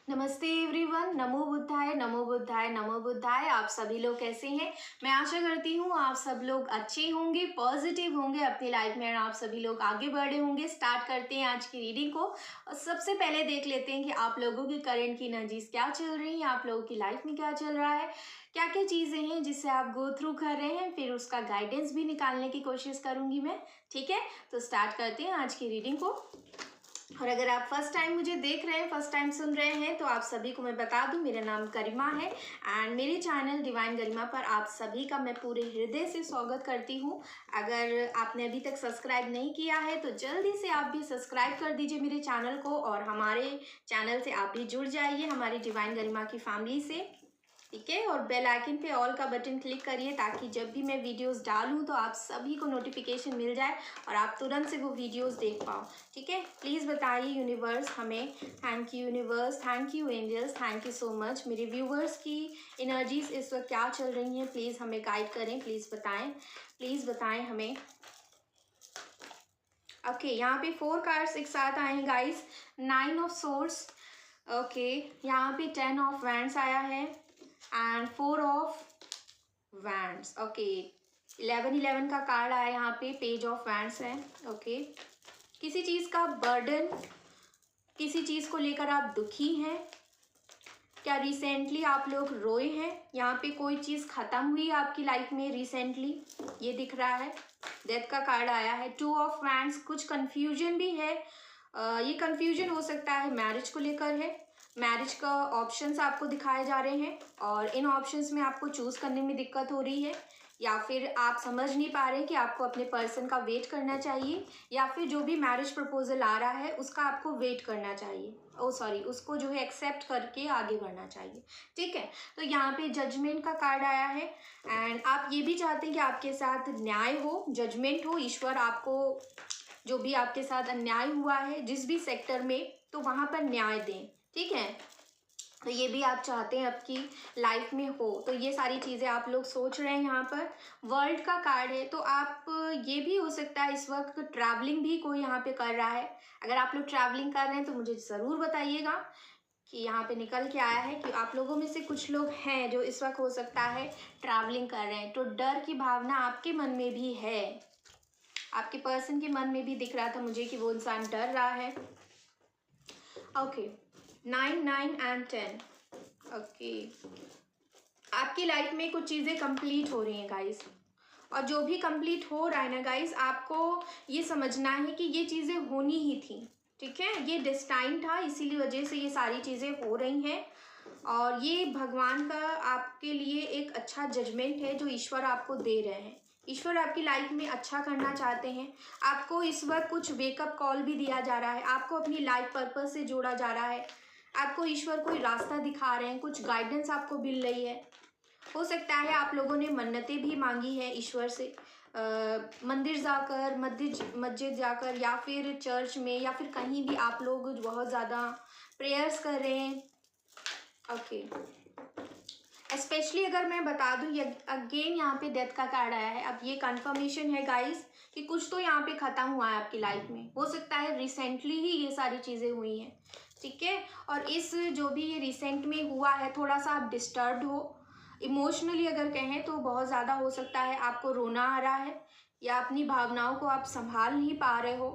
नमस्ते एवरीवन। नमो बुद्धाय नमो बुद्धाय नमो बुद्धाय। आप सभी लोग कैसे हैं? मैं आशा करती हूँ आप सब लोग अच्छे होंगे, पॉजिटिव होंगे अपनी लाइफ में, और आप सभी लोग आगे बढ़े होंगे। स्टार्ट करते हैं आज की रीडिंग को। और सबसे पहले देख लेते हैं कि आप लोगों की करंट की एनर्जीज क्या चल रही हैं, आप लोगों की लाइफ में क्या चल रहा है, क्या क्या चीज़ें हैं जिससे आप गो थ्रू कर रहे हैं। फिर उसका गाइडेंस भी निकालने की कोशिश करूँगी मैं। ठीक है, तो स्टार्ट करते हैं आज की रीडिंग को। और अगर आप फर्स्ट टाइम मुझे देख रहे हैं, फर्स्ट टाइम सुन रहे हैं, तो आप सभी को मैं बता दूं मेरा नाम गरिमा है एंड मेरे चैनल डिवाइन गरिमा पर आप सभी का मैं पूरे हृदय से स्वागत करती हूं। अगर आपने अभी तक सब्सक्राइब नहीं किया है तो जल्दी से आप भी सब्सक्राइब कर दीजिए मेरे चैनल को, और हमारे चैनल से आप भी जुड़ जाइए हमारी डिवाइन गरिमा की फैमिली से। ठीक है, और बेल आइकन पे ऑल का बटन क्लिक करिए ताकि जब भी मैं वीडियोस डालूं तो आप सभी को नोटिफिकेशन मिल जाए और आप तुरंत से वो वीडियोस देख पाओ। ठीक है, प्लीज़ बताइए यूनिवर्स हमें। Thank you universe, thank you angels, thank you so much. मेरे व्यूवर्स की एनर्जीज इस वक्त क्या चल रही हैं, प्लीज़ हमें गाइड करें, प्लीज़ बताएं हमें। ओके, यहाँ पे 4 कार्ड्स एक साथ आए हैं गाइस। 9 ऑफ सोर्स, ओके, यहाँ पे 10 ऑफ वैंड्स आया है एंड 4 ऑफ वैंड्स। ओके, 11 का कार्ड आया यहाँ पे, पेज ऑफ वैंड्स है। ओके, किसी चीज़ का बर्डन, किसी चीज़ को लेकर आप दुखी हैं क्या? रिसेंटली आप लोग रोए हैं? यहाँ पे कोई चीज़ ख़त्म हुई आपकी लाइफ में रिसेंटली, ये दिख रहा है। डेथ का कार्ड आया है। 2 ऑफ वैंड्स, कुछ कन्फ्यूजन भी है। ये कन्फ्यूजन हो सकता है मैरिज को लेकर है। मैरिज का ऑप्शंस आपको दिखाए जा रहे हैं और इन ऑप्शंस में आपको चूज़ करने में दिक्कत हो रही है, या फिर आप समझ नहीं पा रहे कि आपको अपने पर्सन का वेट करना चाहिए, या फिर जो भी मैरिज प्रपोजल आ रहा है उसका आपको वेट करना चाहिए, उसको जो है एक्सेप्ट करके आगे बढ़ना चाहिए। ठीक है, तो यहाँ पे जजमेंट का कार्ड आया है एंड आप ये भी चाहते हैं कि आपके साथ न्याय हो, जजमेंट हो, ईश्वर आपको जो भी आपके साथ अन्याय हुआ है जिस भी सेक्टर में, तो वहाँ पर न्याय दें। ठीक है, तो ये भी आप चाहते हैं आपकी लाइफ में हो, तो ये सारी चीज़ें आप लोग सोच रहे हैं। यहाँ पर वर्ल्ड का कार्ड है, तो आप ये भी हो सकता है इस वक्त ट्रैवलिंग भी कोई यहाँ पे कर रहा है। अगर आप लोग ट्रैवलिंग कर रहे हैं तो मुझे ज़रूर बताइएगा कि यहाँ पे निकल के आया है कि आप लोगों में से कुछ लोग हैं जो इस वक्त हो सकता है ट्रैवलिंग कर रहे हैं। तो डर की भावना आपके मन में भी है, आपके पर्सन के मन में भी दिख रहा था मुझे कि वो इंसान डर रहा है। Okay, 9, 9 and 10। ओके, आपकी लाइफ में कुछ चीज़ें कंप्लीट हो रही हैं गाइस, और जो भी कंप्लीट हो रहा है ना गाइस, आपको ये समझना है कि ये चीज़ें होनी ही थी। ठीक है, ये डेस्टाइन था, इसीलिए वजह से ये सारी चीज़ें हो रही हैं, और ये भगवान का आपके लिए एक अच्छा जजमेंट है जो ईश्वर आपको दे रहे हैं। ईश्वर आपकी लाइफ में अच्छा करना चाहते हैं। आपको इस वक्त कुछ वेकअप कॉल भी दिया जा रहा है, आपको अपनी लाइफ पर्पस से जोड़ा जा रहा है, आपको ईश्वर कोई रास्ता दिखा रहे हैं, कुछ गाइडेंस आपको मिल रही है। हो सकता है आप लोगों ने मन्नतें भी मांगी है ईश्वर से, मंदिर जाकर, मस्जिद जाकर, या फिर चर्च में, या फिर कहीं भी आप लोग बहुत ज़्यादा प्रेयर्स कर रहे हैं। ओके, स्पेशली अगर मैं बता दूँ, ये अगेन यहाँ पे डेथ का कार्ड आया है। अब ये कंफर्मेशन है गाइस कि कुछ तो यहाँ पे ख़त्म हुआ है आपकी लाइफ में। हो सकता है रिसेंटली ही ये सारी चीज़ें हुई हैं। ठीक है, और इस जो भी ये रिसेंट में हुआ है, थोड़ा सा आप डिस्टर्ब्ड हो इमोशनली, अगर कहें तो बहुत ज़्यादा हो सकता है आपको रोना आ रहा है, या अपनी भावनाओं को आप संभाल नहीं पा रहे हो।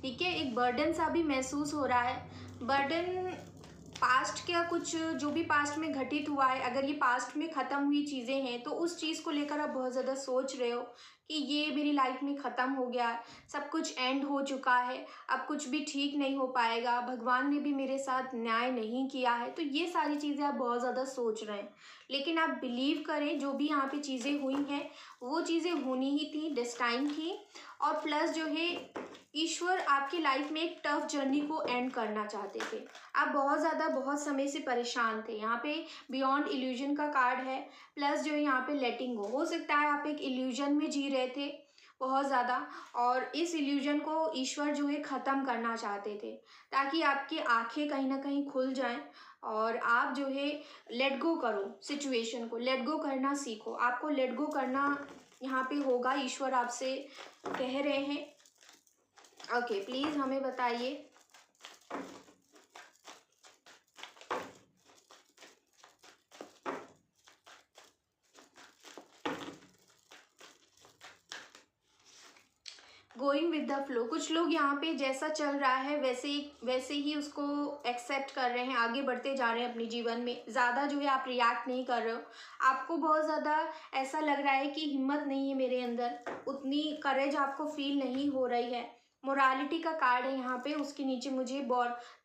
ठीक है, एक बर्डन सा भी महसूस हो रहा है। बर्डन पास्ट का, कुछ जो भी पास्ट में घटित हुआ है, अगर ये पास्ट में ख़त्म हुई चीज़ें हैं तो उस चीज़ को लेकर आप बहुत ज़्यादा सोच रहे हो कि ये मेरी लाइफ में ख़त्म हो गया, सब कुछ एंड हो चुका है, अब कुछ भी ठीक नहीं हो पाएगा, भगवान ने भी मेरे साथ न्याय नहीं किया है। तो ये सारी चीज़ें आप बहुत ज़्यादा सोच रहे हैं, लेकिन आप बिलीव करें जो भी यहाँ पे चीज़ें हुई हैं वो चीज़ें होनी ही थी, डेस्टाइन थी। और प्लस जो है ईश्वर आपकी लाइफ में एक टफ जर्नी को एंड करना चाहते थे। आप बहुत ज़्यादा बहुत समय से परेशान थे। यहाँ पे बियॉन्ड इल्यूजन का कार्ड है, प्लस जो है यहाँ पे लेटिंग गो। हो सकता है आप एक इल्यूजन में जी रहे थे बहुत ज़्यादा, और इस इल्यूजन को ईश्वर जो है ख़त्म करना चाहते थे ताकि आपकी आंखें कहीं ना कहीं खुल जाएं और आप जो है लेट गो करो, सिचुएशन को लेट गो करना सीखो। आपको लेट गो करना यहाँ पे होगा, ईश्वर आपसे कह रहे हैं। ओके, प्लीज़ हमें बताइए। Going with the flow. कुछ लोग यहाँ पे जैसा चल रहा है वैसे ही उसको एक्सेप्ट कर रहे हैं, आगे बढ़ते जा रहे हैं अपने जीवन में। ज़्यादा जो है आप रिएक्ट नहीं कर रहे हो। आपको बहुत ज़्यादा ऐसा लग रहा है कि हिम्मत नहीं है मेरे अंदर, उतनी करेज आपको फील नहीं हो रही है। मोरालिटी का कार्ड है यहाँ पे, उसके नीचे मुझे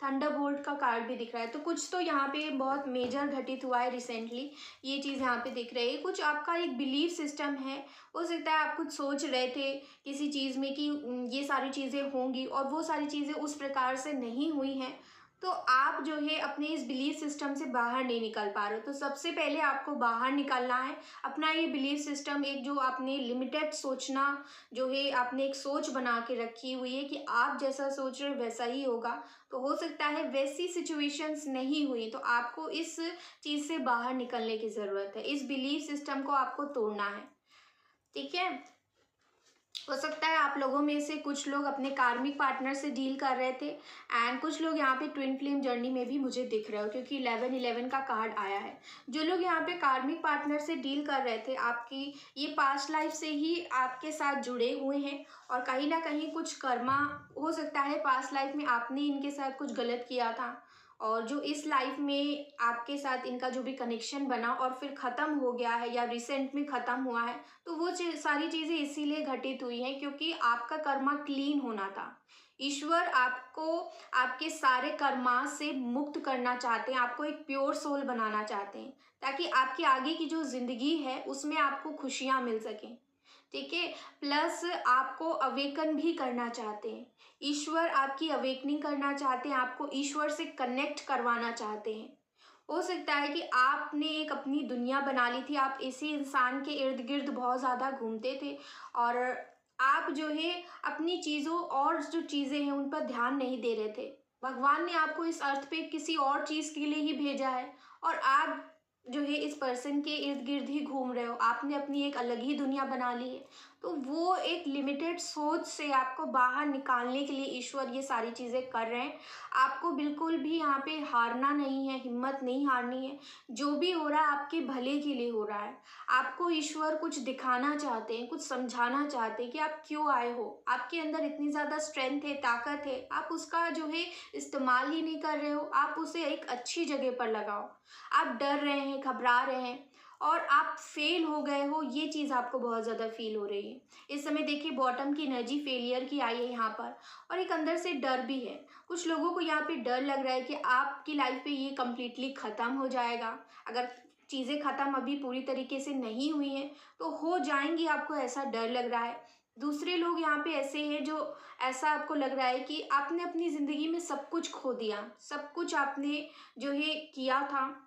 थंडरबोल्ट का कार्ड भी दिख रहा है। तो कुछ तो यहाँ पे बहुत मेजर घटित हुआ है रिसेंटली, ये चीज़ यहाँ पे दिख रही है। कुछ आपका एक बिलीफ सिस्टम है, हो सकता है आप कुछ सोच रहे थे किसी चीज़ में कि ये सारी चीज़ें होंगी और वो सारी चीज़ें उस प्रकार से नहीं हुई हैं। तो आप जो है अपने इस बिलीफ सिस्टम से बाहर नहीं निकल पा रहे हो। तो सबसे पहले आपको बाहर निकलना है। अपना ये बिलीफ सिस्टम, एक जो आपने लिमिटेड सोचना जो है, आपने एक सोच बना के रखी हुई है कि आप जैसा सोच रहे हो वैसा ही होगा। तो हो सकता है वैसी सिचुएशंस नहीं हुई, तो आपको इस चीज़ से बाहर निकलने की ज़रूरत है। इस बिलीफ सिस्टम को आपको तोड़ना है, ठीक है। हो सकता है आप लोगों में से कुछ लोग अपने कार्मिक पार्टनर से डील कर रहे थे, एंड कुछ लोग यहाँ पे ट्विन फ्लेम जर्नी में भी मुझे दिख रहे हो, क्योंकि 11-11 का कार्ड आया है। जो लोग यहाँ पे कार्मिक पार्टनर से डील कर रहे थे, आपकी ये पास्ट लाइफ से ही आपके साथ जुड़े हुए हैं, और कहीं ना कहीं कुछ कर्मा, हो सकता है पास्ट लाइफ में आपने इनके साथ कुछ गलत किया था, और जो इस लाइफ में आपके साथ इनका जो भी कनेक्शन बना और फिर ख़त्म हो गया है या रिसेंट में ख़त्म हुआ है, तो वो सारी चीज़ें इसीलिए घटित हुई हैं क्योंकि आपका कर्मा क्लीन होना था। ईश्वर आपको आपके सारे कर्मा से मुक्त करना चाहते हैं, आपको एक प्योर सोल बनाना चाहते हैं, ताकि आपकी आगे की जो ज़िंदगी है उसमें आपको खुशियाँ मिल सकें, ठीक है। प्लस आपको अवेकन भी करना चाहते हैं, ईश्वर आपकी अवेकनिंग करना चाहते हैं, आपको ईश्वर से कनेक्ट करवाना चाहते हैं। हो सकता है कि आपने एक अपनी दुनिया बना ली थी, आप इसी इंसान के इर्द गिर्द बहुत ज़्यादा घूमते थे, और आप जो है अपनी चीज़ों और जो चीज़ें हैं उन पर ध्यान नहीं दे रहे थे। भगवान ने आपको इस अर्थ पे किसी और चीज़ के लिए ही भेजा है, और आप जो है इस पर्सन के इर्द गिर्द ही घूम रहे हो। आपने अपनी एक अलग ही दुनिया बना ली है। तो वो एक लिमिटेड सोच से आपको बाहर निकालने के लिए ईश्वर ये सारी चीज़ें कर रहे हैं। आपको बिल्कुल भी यहाँ पे हारना नहीं है, हिम्मत नहीं हारनी है। जो भी हो रहा है आपके भले के लिए हो रहा है। आपको ईश्वर कुछ दिखाना चाहते हैं, कुछ समझाना चाहते हैं कि आप क्यों आए हो। आपके अंदर इतनी ज़्यादा स्ट्रेंथ है, ताकत है, आप उसका जो है इस्तेमाल ही नहीं कर रहे हो। आप उसे एक अच्छी जगह पर लगाओ। आप डर रहे हैं, घबरा रहे हैं, और आप फेल हो गए हो, ये चीज़ आपको बहुत ज़्यादा फील हो रही है इस समय। देखिए बॉटम की एनर्जी फेलियर की आई है यहाँ पर, और एक अंदर से डर भी है। कुछ लोगों को यहाँ पे डर लग रहा है कि आपकी लाइफ पे ये कम्प्लीटली ख़त्म हो जाएगा। अगर चीज़ें ख़त्म अभी पूरी तरीके से नहीं हुई हैं तो हो जाएंगी, आपको ऐसा डर लग रहा है। दूसरे लोग यहाँ पे ऐसे हैं जो ऐसा आपको लग रहा है कि आपने अपनी ज़िंदगी में सब कुछ खो दिया, सब कुछ आपने जो है किया था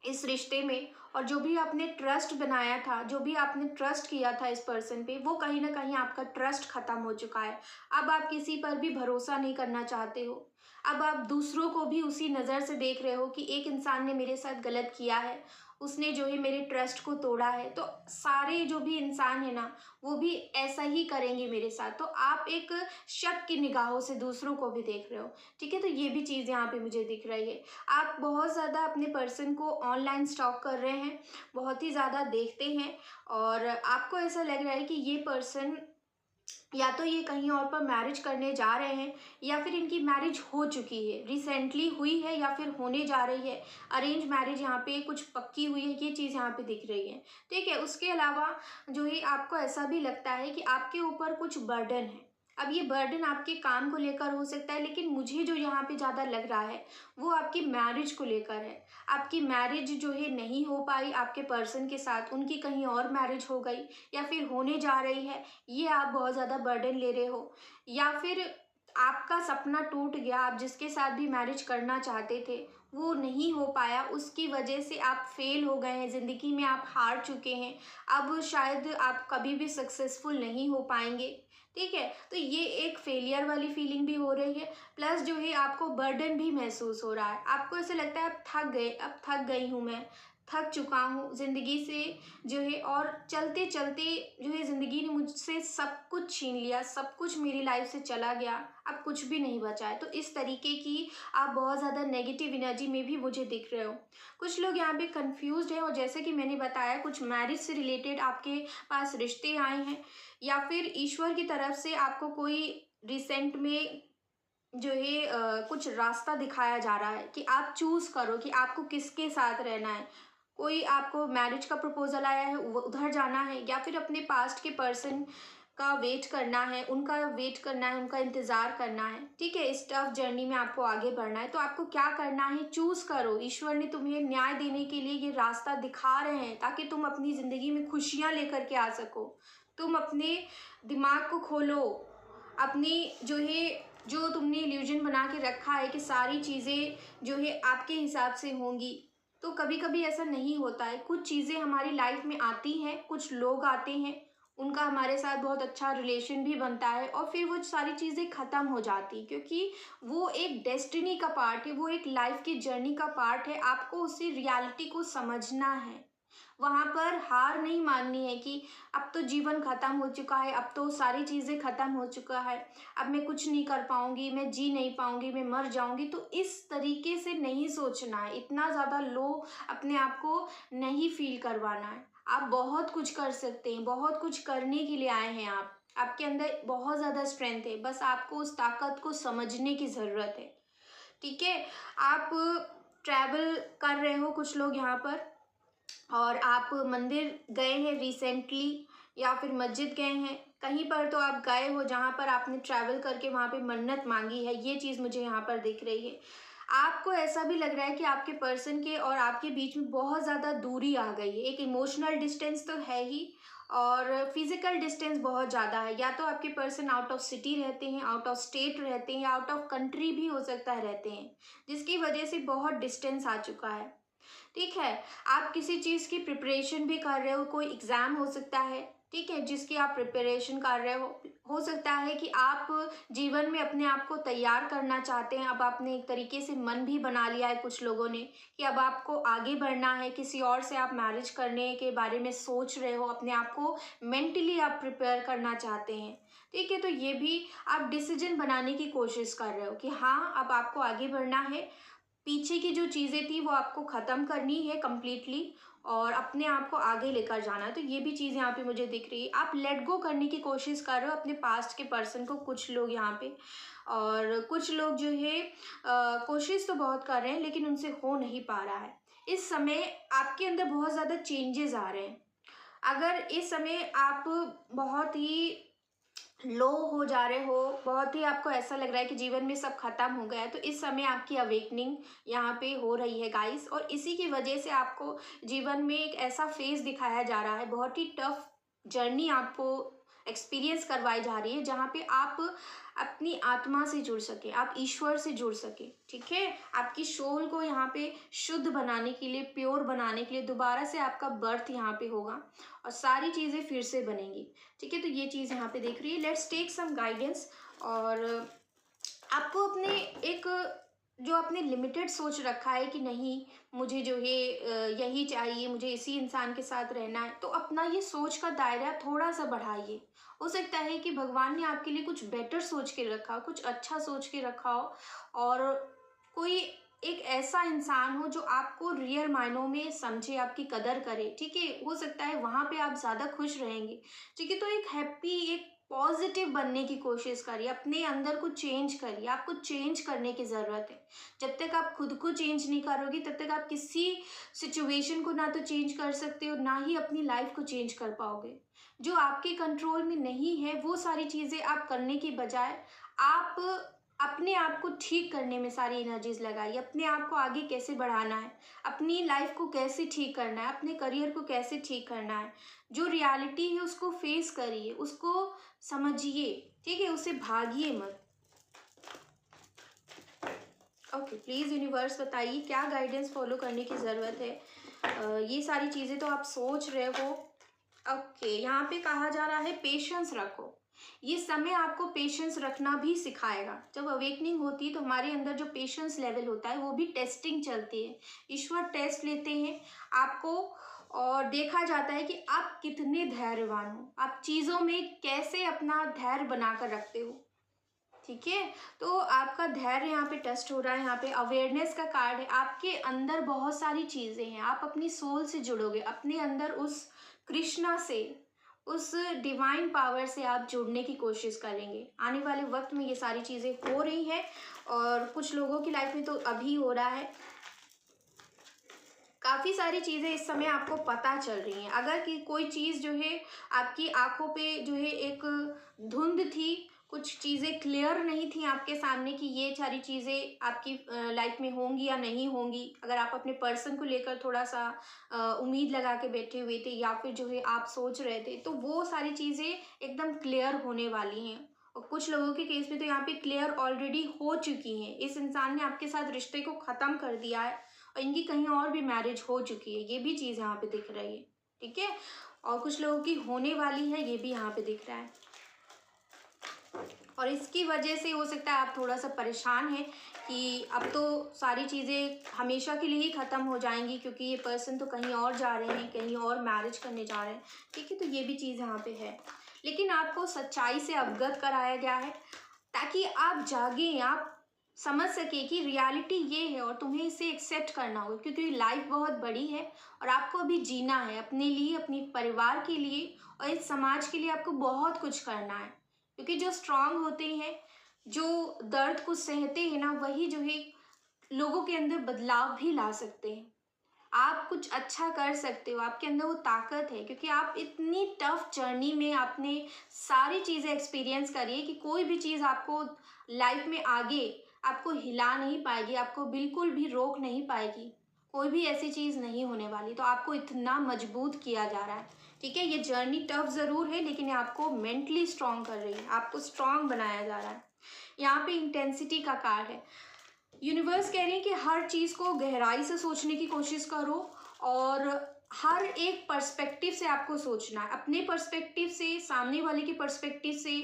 इस रिश्ते में, और जो भी आपने ट्रस्ट बनाया था, जो भी आपने ट्रस्ट किया था इस पर्सन पे, वो कहीं ना कहीं आपका ट्रस्ट खत्म हो चुका है। अब आप किसी पर भी भरोसा नहीं करना चाहते हो। अब आप दूसरों को भी उसी नज़र से देख रहे हो कि एक इंसान ने मेरे साथ गलत किया है, उसने जो है मेरे ट्रस्ट को तोड़ा है, तो सारे जो भी इंसान है ना वो भी ऐसा ही करेंगे मेरे साथ। तो आप एक शक की निगाहों से दूसरों को भी देख रहे हो, ठीक है। तो ये भी चीज़ यहाँ पे मुझे दिख रही है। आप बहुत ज़्यादा अपने पर्सन को ऑनलाइन स्टॉक कर रहे हैं, बहुत ही ज़्यादा देखते हैं, और आपको ऐसा लग रहा है कि ये पर्सन या तो ये कहीं और पर मैरिज करने जा रहे हैं, या फिर इनकी मैरिज हो चुकी है, रिसेंटली हुई है, या फिर होने जा रही है। अरेंज मैरिज यहाँ पे कुछ पक्की हुई है, ये चीज़ यहाँ पे दिख रही है, ठीक है। उसके अलावा जो है आपको ऐसा भी लगता है कि आपके ऊपर कुछ बर्डन है। अब ये बर्डन आपके काम को लेकर हो सकता है, लेकिन मुझे जो यहाँ पे ज़्यादा लग रहा है वो आपकी मैरिज को लेकर है। आपकी मैरिज जो है नहीं हो पाई आपके पर्सन के साथ, उनकी कहीं और मैरिज हो गई या फिर होने जा रही है, ये आप बहुत ज़्यादा बर्डन ले रहे हो। या फिर आपका सपना टूट गया, आप जिसके साथ भी मैरिज करना चाहते थे वो नहीं हो पाया, उसकी वजह से आप फेल हो गए हैं, ज़िंदगी में आप हार चुके हैं। अब शायद आप कभी भी सक्सेसफुल नहीं हो पाएंगे, ठीक है। तो ये एक फेलियर वाली फीलिंग भी हो रही है, प्लस जो है आपको बर्डन भी महसूस हो रहा है। आपको ऐसे लगता है अब थक गए, अब थक गई हूँ मैं, थक चुका हूँ ज़िंदगी से जो है, और चलते चलते जो है ज़िंदगी ने मुझसे सब कुछ छीन लिया, सब कुछ मेरी लाइफ से चला गया, अब कुछ भी नहीं बचा है। तो इस तरीके की आप बहुत ज़्यादा नेगेटिव एनर्जी में भी मुझे दिख रहे हो। कुछ लोग यहाँ पे कंफ्यूज्ड हैं, और जैसे कि मैंने बताया कुछ मैरिज से रिलेटेड आपके पास रिश्ते आए हैं, या फिर ईश्वर की तरफ से आपको कोई रिसेंट में जो है कुछ रास्ता दिखाया जा रहा है कि आप चूज़ करो कि आपको किसके साथ रहना है। कोई आपको मैरिज का प्रपोजल आया है, वो उधर जाना है, या फिर अपने पास्ट के पर्सन का वेट करना है, उनका वेट करना है, उनका इंतज़ार करना है। ठीक है, इस टफ जर्नी में आपको आगे बढ़ना है। तो आपको क्या करना है, चूज़ करो। ईश्वर ने तुम्हें न्याय देने के लिए ये रास्ता दिखा रहे हैं, ताकि तुम अपनी ज़िंदगी में खुशियाँ लेकर के आ सको। तुम अपने दिमाग को खोलो, अपनी जो तुमने इल्यूजन बना के रखा है कि सारी चीज़ें जो है आपके हिसाब से होंगी, तो कभी कभी ऐसा नहीं होता है। कुछ चीज़ें हमारी लाइफ में आती हैं, कुछ लोग आते हैं, उनका हमारे साथ बहुत अच्छा रिलेशन भी बनता है, और फिर वो सारी चीज़ें ख़त्म हो जाती, क्योंकि वो एक डेस्टिनी का पार्ट है, वो एक लाइफ की जर्नी का पार्ट है। आपको उसी रियलिटी को समझना है, वहाँ पर हार नहीं माननी है कि अब तो जीवन ख़त्म हो चुका है, अब तो सारी चीज़ें ख़त्म हो चुका है, अब मैं कुछ नहीं कर पाऊँगी, मैं जी नहीं पाऊँगी, मैं मर जाऊँगी। तो इस तरीके से नहीं सोचना है, इतना ज़्यादा लो अपने आप को नहीं फील करवाना है। आप बहुत कुछ कर सकते हैं, बहुत कुछ करने के लिए आए हैं आप। आपके अंदर बहुत ज़्यादा स्ट्रेंथ है, बस आपको उस ताकत को समझने की ज़रूरत है। ठीक है, आप ट्रैवल कर रहे हो कुछ लोग यहाँ पर, और आप मंदिर गए हैं रिसेंटली, या फिर मस्जिद गए हैं, कहीं पर तो आप गए हो जहाँ पर आपने ट्रैवल करके वहाँ पे मन्नत मांगी है, ये चीज़ मुझे यहाँ पर दिख रही है। आपको ऐसा भी लग रहा है कि आपके पर्सन के और आपके बीच में बहुत ज़्यादा दूरी आ गई है। एक इमोशनल डिस्टेंस तो है ही, और फिजिकल डिस्टेंस बहुत ज़्यादा है। या तो आपके पर्सन आउट ऑफ सिटी रहते हैं, आउट ऑफ स्टेट रहते हैं, या आउट ऑफ कंट्री भी हो सकता है रहते हैं, जिसकी वजह से बहुत डिस्टेंस आ चुका है। ठीक है, आप किसी चीज़ की प्रिपरेशन भी कर रहे हो, कोई एग्ज़ाम हो सकता है, ठीक है, जिसकी आप प्रिपरेशन कर रहे हो सकता है कि आप जीवन में अपने आप को तैयार करना चाहते हैं। अब आपने एक तरीके से मन भी बना लिया है कुछ लोगों ने कि अब आपको आगे बढ़ना है, किसी और से आप मैरिज करने के बारे में सोच रहे हो, अपने आप को मेंटली आप प्रिपेयर करना चाहते हैं। ठीक है, तो ये भी आप डिसीजन बनाने की कोशिश कर रहे हो कि हाँ, अब आपको आगे बढ़ना है, पीछे की जो चीज़ें थी वो आपको ख़त्म करनी है कम्प्लीटली, और अपने आप को आगे लेकर जाना है। तो ये भी चीज़ यहाँ पे मुझे दिख रही है। आप लेट गो करने की कोशिश कर रहे हो अपने पास्ट के पर्सन को, कुछ लोग यहाँ पे, और कुछ लोग जो है कोशिश तो बहुत कर रहे हैं, लेकिन उनसे हो नहीं पा रहा है। इस समय आपके अंदर बहुत ज़्यादा चेंजेस आ रहे हैं। अगर इस समय आप बहुत ही लो हो जा रहे हो, बहुत ही आपको ऐसा लग रहा है कि जीवन में सब खत्म हो गया है, तो इस समय आपकी अवेकनिंग यहाँ पे हो रही है गाइस। और इसी की वजह से आपको जीवन में एक ऐसा फेज दिखाया जा रहा है, बहुत ही टफ जर्नी आपको एक्सपीरियंस करवाई जा रही है, जहाँ पे आप अपनी आत्मा से जुड़ सके, आप ईश्वर से जुड़ सके। ठीक है, आपकी सोल को यहाँ पे शुद्ध बनाने के लिए, प्योर बनाने के लिए दोबारा से आपका बर्थ यहाँ पे होगा, और सारी चीज़ें फिर से बनेंगी। ठीक है, तो ये चीज़ यहाँ पे देख रही है। Let's take some guidance. और आपको अपने एक जो आपने लिमिटेड सोच रखा है कि नहीं, मुझे जो है यही चाहिए, मुझे इसी इंसान के साथ रहना है, तो अपना ये सोच का दायरा थोड़ा सा बढ़ाइए। हो सकता है कि भगवान ने आपके लिए कुछ बेटर सोच के रखा हो, कुछ अच्छा सोच के रखा हो, और कोई एक ऐसा इंसान हो जो आपको रियल मायनों में समझे, आपकी कदर करे। ठीक है, हो सकता है वहाँ पे आप ज़्यादा खुश रहेंगे। ठीक है, तो एक हैप्पी, एक पॉजिटिव बनने की कोशिश करिए, अपने अंदर को चेंज करिए। आपको चेंज करने की ज़रूरत है। जब तक आप खुद को चेंज नहीं करोगे, तब तक आप किसी सिचुएशन को ना तो चेंज कर सकते हो, ना ही अपनी लाइफ को चेंज कर पाओगे। जो आपके कंट्रोल में नहीं है, वो सारी चीज़ें आप करने की बजाय आप अपने आप को ठीक करने में सारी एनर्जीज लगाइए। अपने आप को आगे कैसे बढ़ाना है, अपनी लाइफ को कैसे ठीक करना है, अपने करियर को कैसे ठीक करना है। जो रियलिटी है उसको फेस करिए, उसको समझिए। ठीक है, उससे भागिए मत। ओके, प्लीज़ यूनिवर्स बताइए क्या गाइडेंस फॉलो करने की ज़रूरत है। ये सारी चीज़ें तो आप सोच रहे हो। ओके, यहाँ पे कहा जा रहा है पेशेंस रखो। ये समय आपको पेशेंस रखना भी सिखाएगा। जब अवेकनिंग होती है तो हमारे अंदर जो पेशेंस लेवल होता है वो भी टेस्टिंग चलती है। ईश्वर टेस्ट लेते हैं आपको और देखा जाता है कि आप कितने धैर्यवान हो, आप चीज़ों में कैसे अपना धैर्य बनाकर रखते हो। ठीक है, तो आपका धैर्य यहाँ पे टेस्ट हो रहा है। यहाँ पे अवेयरनेस का कार्ड है। आपके अंदर बहुत सारी चीज़ें हैं, आप अपनी सोल से जुड़ोगे, अपने अंदर उस कृष्णा से, उस डिवाइन पावर से आप जुड़ने की कोशिश करेंगे। आने वाले वक्त में ये सारी चीज़ें हो रही हैं और कुछ लोगों की लाइफ में तो अभी हो रहा है। काफ़ी सारी चीज़ें इस समय आपको पता चल रही हैं। अगर कि कोई चीज़ जो है आपकी आंखों पे जो है एक धुंध थी, कुछ चीज़ें क्लियर नहीं थी आपके सामने कि ये सारी चीज़ें आपकी लाइफ में होंगी या नहीं होंगी। अगर आप अपने पर्सन को लेकर थोड़ा सा उम्मीद लगा के बैठे हुए थे या फिर जो है आप सोच रहे थे, तो वो सारी चीज़ें एकदम क्लियर होने वाली हैं। और कुछ लोगों के केस में तो यहाँ पे क्लियर ऑलरेडी हो चुकी हैं। इस इंसान ने आपके साथ रिश्ते को ख़त्म कर दिया है और इनकी कहीं और भी मैरिज हो चुकी है, ये भी चीज़ यहाँ पे दिख रही है। ठीक है, और कुछ लोगों की होने वाली है, ये भी यहाँ पे दिख रहा है। और इसकी वजह से हो सकता है आप थोड़ा सा परेशान हैं कि अब तो सारी चीज़ें हमेशा के लिए ही ख़त्म हो जाएंगी, क्योंकि ये पर्सन तो कहीं और जा रहे हैं, कहीं और मैरिज करने जा रहे हैं। ठीक है, तो ये भी चीज़ यहाँ पे है। लेकिन आपको सच्चाई से अवगत कराया गया है ताकि आप जागें, आप समझ सके कि रियलिटी ये है और तुम्हें इसे एक्सेप्ट करना होगा, क्योंकि लाइफ बहुत बड़ी है और आपको अभी जीना है अपने लिए, अपने परिवार के लिए और इस समाज के लिए। आपको बहुत कुछ करना है, क्योंकि जो स्ट्रांग होते हैं, जो दर्द को सहते हैं ना, वही जो है लोगों के अंदर बदलाव भी ला सकते हैं। आप कुछ अच्छा कर सकते हो, आपके अंदर वो ताकत है, क्योंकि आप इतनी टफ जर्नी में आपने सारी चीज़ें एक्सपीरियंस करी है कि कोई भी चीज़ आपको लाइफ में आगे आपको हिला नहीं पाएगी, आपको बिल्कुल भी रोक नहीं पाएगी। कोई भी ऐसी चीज़ नहीं होने वाली। तो आपको इतना मजबूत किया जा रहा है। ठीक है, ये जर्नी टफ ज़रूर है लेकिन ये आपको मेंटली स्ट्रांग कर रही है, आपको स्ट्रांग बनाया जा रहा है। यहाँ पे इंटेंसिटी का कार्ड है। यूनिवर्स कह रही है कि हर चीज़ को गहराई से सोचने की कोशिश करो और हर एक पर्सपेक्टिव से आपको सोचना है। अपने पर्सपेक्टिव से, सामने वाले के पर्सपेक्टिव से,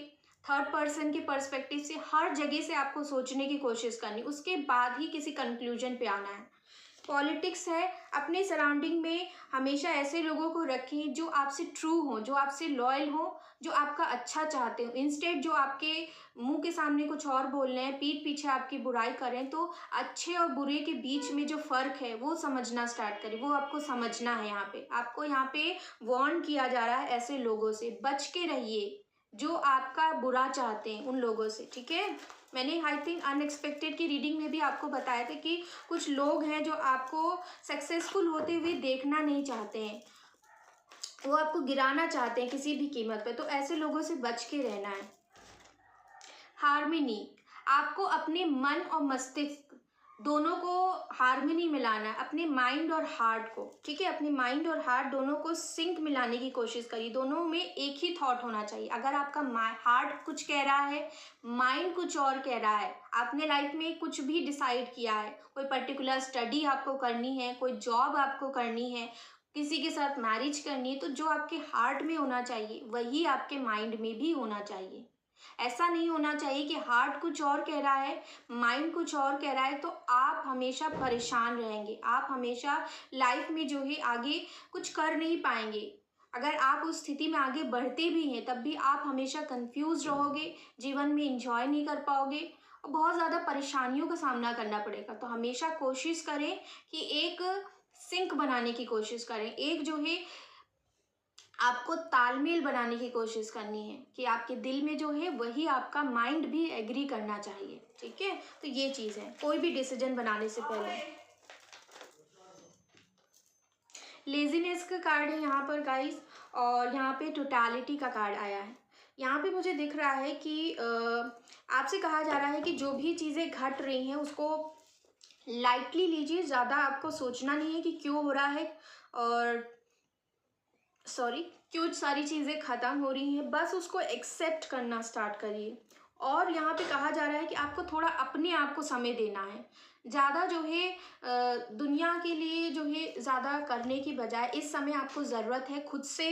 थर्ड पर्सन के पर्सपेक्टिव से, हर जगह से आपको सोचने की कोशिश करनी, उसके बाद ही किसी कंक्लूजन पे आना है। पॉलिटिक्स है, अपने सराउंडिंग में हमेशा ऐसे लोगों को रखें जो आपसे ट्रू हो, जो आपसे लॉयल हो, जो आपका अच्छा चाहते हो। इंस्टेड जो आपके मुंह के सामने कुछ और बोल रहे हैं, पीठ पीछे आपकी बुराई करें, तो अच्छे और बुरे के बीच में जो फ़र्क है वो समझना स्टार्ट करें। वो आपको समझना है। यहाँ पे आपको यहाँ पे वार्न किया जा रहा है, ऐसे लोगों से बच के रहिए जो आपका बुरा चाहते हैं, उन लोगों से। ठीक है, मैंने आई थिंक अनएक्सपेक्टेड की रीडिंग में भी आपको बताया था कि कुछ लोग हैं जो आपको सक्सेसफुल होते हुए देखना नहीं चाहते हैं, वो आपको गिराना चाहते हैं किसी भी कीमत पे, तो ऐसे लोगों से बच के रहना है। हार्मनी, आपको अपने मन और मस्तिष्क दोनों को हार्मनी मिलाना है, अपने माइंड और हार्ट को। ठीक है, अपने माइंड और हार्ट दोनों को सिंक मिलाने की कोशिश करिए। दोनों में एक ही थॉट होना चाहिए। अगर आपका हार्ट कुछ कह रहा है, माइंड कुछ और कह रहा है, आपने लाइफ में कुछ भी डिसाइड किया है, कोई पर्टिकुलर स्टडी आपको करनी है, कोई जॉब आपको करनी है, किसी के साथ मैरिज करनी है, तो जो आपके हार्ट में होना चाहिए वही आपके माइंड में भी होना चाहिए। ऐसा नहीं होना चाहिए कि हार्ट कुछ और कह रहा है, माइंड कुछ और कह रहा है, तो आप हमेशा परेशान रहेंगे। आप हमेशा लाइफ में जो है आगे कुछ कर नहीं पाएंगे। अगर आप उस स्थिति में आगे बढ़ते भी हैं तब भी आप हमेशा कंफ्यूज रहोगे, जीवन में इंजॉय नहीं कर पाओगे और बहुत ज़्यादा परेशानियों का सामना करना पड़ेगा। तो हमेशा कोशिश करें कि एक सिंक बनाने की कोशिश करें, एक जो है आपको तालमेल बनाने की कोशिश करनी है कि आपके दिल में जो है वही आपका माइंड भी एग्री करना चाहिए। ठीक है, तो ये चीज़ है कोई भी डिसीजन बनाने से पहले। लेजीनेस का कार्ड है यहाँ पर गाइस, और यहाँ पे टोटलिटी का कार्ड आया है। यहाँ पे मुझे दिख रहा है कि आपसे कहा जा रहा है कि जो भी चीज़ें घट रही हैं उसको लाइटली लीजिए। ज़्यादा आपको सोचना नहीं है कि क्यों हो रहा है और क्यों सारी चीज़ें ख़त्म हो रही हैं, बस उसको एक्सेप्ट करना स्टार्ट करिए। और यहाँ पे कहा जा रहा है कि आपको थोड़ा अपने आप को समय देना है। ज़्यादा जो है दुनिया के लिए जो है ज़्यादा करने की बजाय इस समय आपको ज़रूरत है खुद से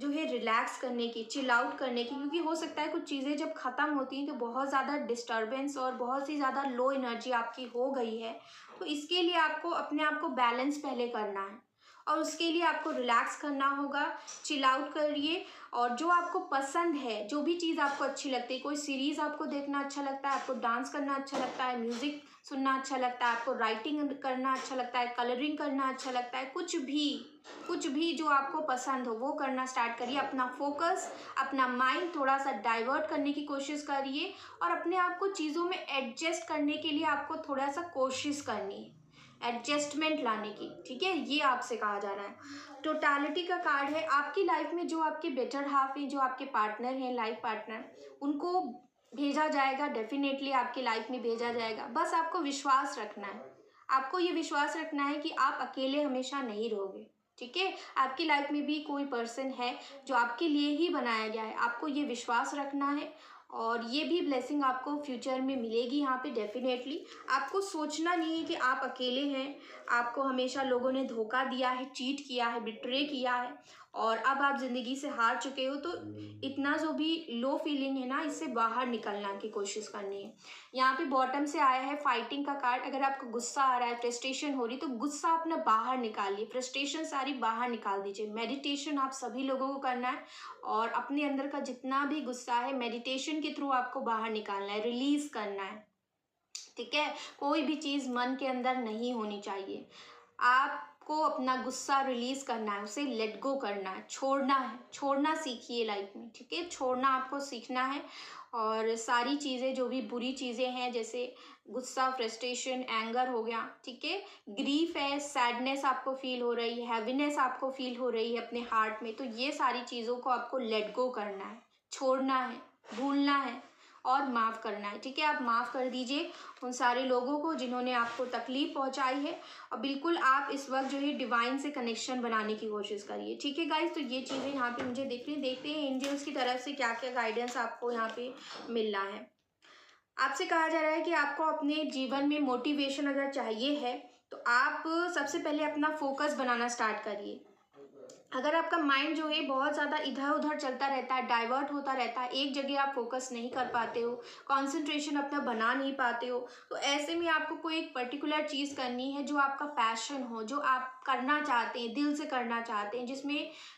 जो है रिलैक्स करने की, चिल आउट करने की, क्योंकि हो सकता है कुछ चीज़ें जब ख़त्म होती हैं तो बहुत ज़्यादा डिस्टर्बेंस और बहुत सी ज़्यादा लो एनर्जी आपकी हो गई है। तो इसके लिए आपको अपने आप को बैलेंस पहले करना है और उसके लिए आपको रिलैक्स करना होगा, चिल आउट करिए। और जो आपको पसंद है, जो भी चीज़ आपको अच्छी लगती है, कोई सीरीज़ आपको देखना अच्छा लगता है, आपको डांस करना अच्छा लगता है, म्यूज़िक सुनना अच्छा लगता है, आपको राइटिंग करना अच्छा लगता है, कलरिंग करना अच्छा लगता है, कुछ भी जो आपको पसंद हो वो करना स्टार्ट करिए। अपना फोकस, अपना माइंड थोड़ा सा डाइवर्ट करने की कोशिश करिए और अपने आप को चीज़ों में एडजस्ट करने के लिए आपको थोड़ा सा कोशिश करनी है, एडजस्टमेंट लाने की। ठीक है, ये आपसे कहा जा रहा है। टोटालिटी का कार्ड है, आपकी लाइफ में जो आपके बेटर हाफ है, जो आपके पार्टनर हैं, लाइफ पार्टनर, उनको भेजा जाएगा, डेफिनेटली आपकी लाइफ में भेजा जाएगा। बस आपको विश्वास रखना है, आपको ये विश्वास रखना है कि आप अकेले हमेशा नहीं रहोगे। ठीक है, आपकी लाइफ में भी कोई पर्सन है जो आपके लिए ही बनाया गया है, आपको ये विश्वास रखना है। और ये भी ब्लेसिंग आपको फ्यूचर में मिलेगी यहाँ पे डेफिनेटली। आपको सोचना नहीं है कि आप अकेले हैं, आपको हमेशा लोगों ने धोखा दिया है, चीट किया है, बिट्रे किया है और अब आप ज़िंदगी से हार चुके हो। तो इतना जो भी लो फीलिंग है ना, इससे बाहर निकलना की कोशिश करनी है। यहाँ पे बॉटम से आया है फाइटिंग का कार्ड। अगर आपको गुस्सा आ रहा है, फ्रस्ट्रेशन हो रही, तो गुस्सा अपना बाहर निकालिए, फ्रस्ट्रेशन सारी बाहर निकाल दीजिए। मेडिटेशन आप सभी लोगों को करना है और अपने अंदर का जितना भी गुस्सा है मेडिटेशन के थ्रू आपको बाहर निकालना है, रिलीज करना है। ठीक है, कोई भी चीज़ मन के अंदर नहीं होनी चाहिए। आपको अपना गुस्सा रिलीज करना है, उसे लेट गो करना है, छोड़ना सीखिए लाइफ में। ठीक है, छोड़ना आपको सीखना है। और सारी चीज़ें जो भी बुरी चीज़ें हैं, जैसे गुस्सा, फ्रस्ट्रेशन, एंगर हो गया, ठीक है, ग्रीफ है, सैडनेस आपको फील हो रही है, हैवीनेस आपको फील हो रही है अपने हार्ट में, तो ये सारी चीज़ों को आपको लेट गो करना है, छोड़ना है, भूलना है और माफ़ करना है। ठीक है, आप माफ़ कर दीजिए उन सारे लोगों को जिन्होंने आपको तकलीफ पहुंचाई है और बिल्कुल आप इस वक्त जो है डिवाइन से कनेक्शन बनाने की कोशिश करिए। ठीक है गाइस, तो ये चीज़ें यहाँ पे मुझे दिख रही, देखते हैं एंजल्स की तरफ से क्या क्या गाइडेंस आपको यहाँ पे मिल रहा है। आपसे कहा जा रहा है कि आपको अपने जीवन में मोटिवेशन अगर चाहिए है तो आप सबसे पहले अपना फोकस बनाना स्टार्ट करिए। अगर आपका माइंड जो है बहुत ज़्यादा इधर उधर चलता रहता है, डाइवर्ट होता रहता है, एक जगह आप फोकस नहीं कर पाते हो, कंसंट्रेशन अपना बना नहीं पाते हो, तो ऐसे में आपको कोई एक पर्टिकुलर चीज़ करनी है जो आपका पैशन हो, जो आप करना चाहते हैं, दिल से करना चाहते हैं,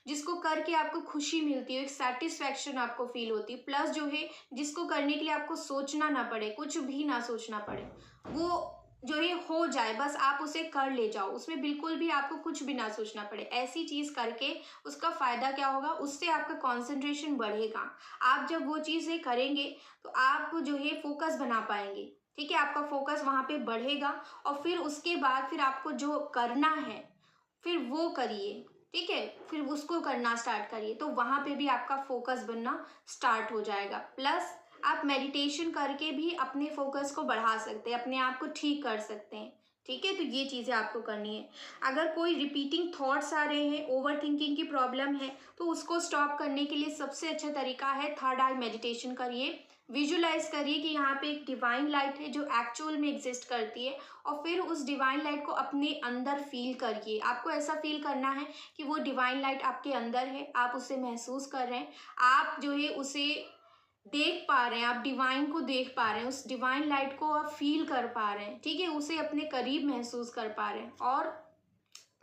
जिसको करके आपको खुशी मिलती है, एक सेटिस्फैक्शन आपको फील होती है, प्लस जो है जिसको करने के लिए आपको सोचना ना पड़े, कुछ भी ना सोचना पड़े, वो जो ये हो जाए, बस आप उसे कर ले जाओ, उसमें बिल्कुल भी आपको कुछ भी ना सोचना पड़े। ऐसी चीज़ करके उसका फ़ायदा क्या होगा, उससे आपका कंसंट्रेशन बढ़ेगा। आप जब वो चीज़ें करेंगे तो आप जो है फोकस बना पाएंगे। ठीक है, आपका फोकस वहाँ पे बढ़ेगा और फिर उसके बाद फिर आपको जो करना है फिर वो करिए। ठीक है, फिर उसको करना स्टार्ट करिए, तो वहाँ पे भी आपका फोकस बनना स्टार्ट हो जाएगा। प्लस आप मेडिटेशन करके भी अपने फोकस को बढ़ा सकते हैं, अपने आप को ठीक कर सकते हैं। ठीक है, तो ये चीज़ें आपको करनी है। अगर कोई रिपीटिंग थॉट्स आ रहे हैं, ओवर थिंकिंग की प्रॉब्लम है, तो उसको स्टॉप करने के लिए सबसे अच्छा तरीका है थर्ड आई मेडिटेशन करिए। विजुलाइज करिए कि यहाँ पे एक डिवाइन लाइट है जो एक्चुअल में एग्जिस्ट करती है और फिर उस डिवाइन लाइट को अपने अंदर फील करिए। आपको ऐसा फील करना है कि वो डिवाइन लाइट आपके अंदर है, आप उसे महसूस कर रहे हैं, आप जो है उसे देख पा रहे हैं, आप डिवाइन को देख पा रहे हैं, उस डिवाइन लाइट को आप फील कर पा रहे हैं। ठीक है, उसे अपने करीब महसूस कर पा रहे हैं और